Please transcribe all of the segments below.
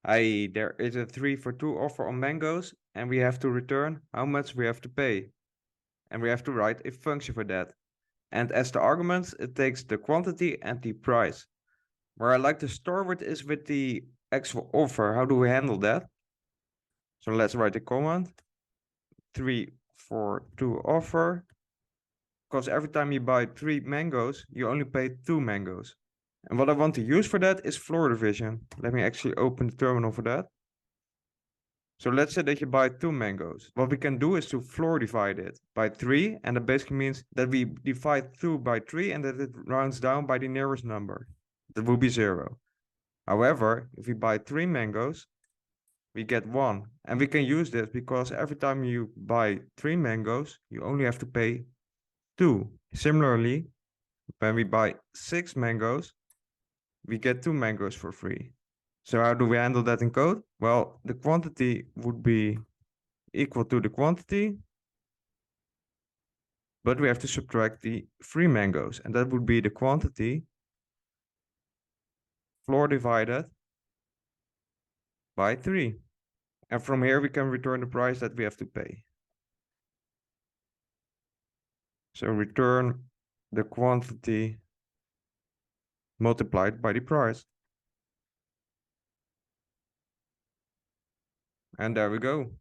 i.e. there is a 3 for 2 offer on mangoes, and we have to return how much we have to pay. And we have to write a function for that. And as the arguments, it takes the quantity and the price. Where I like to start with is with the actual offer. How do we handle that? So let's write a command. 3 for 2 offer. Because every time you buy 3 mangoes, you only pay 2 mangoes. And what I want to use for that is floor division. Let me actually open the terminal for that. So let's say that you buy 2 mangoes. What we can do is to floor divide it by 3. And that basically means that we divide 2 by 3 and that it rounds down by the nearest number. That will be 0. However, if we buy 3 mangoes, we get 1. And we can use this because every time you buy 3 mangoes, you only have to pay 2. Similarly, when we buy 6 mangoes, we get 2 mangoes for free. So how do we handle that in code? Well, the quantity would be equal to the quantity, but we have to subtract the free mangoes, and that would be the quantity floor divided by 3. And from here we can return the price that we have to pay. So return the quantity multiplied by the price. And there we go.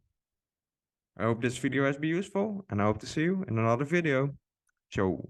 I hope this video has been useful, and I hope to see you in another video. Ciao.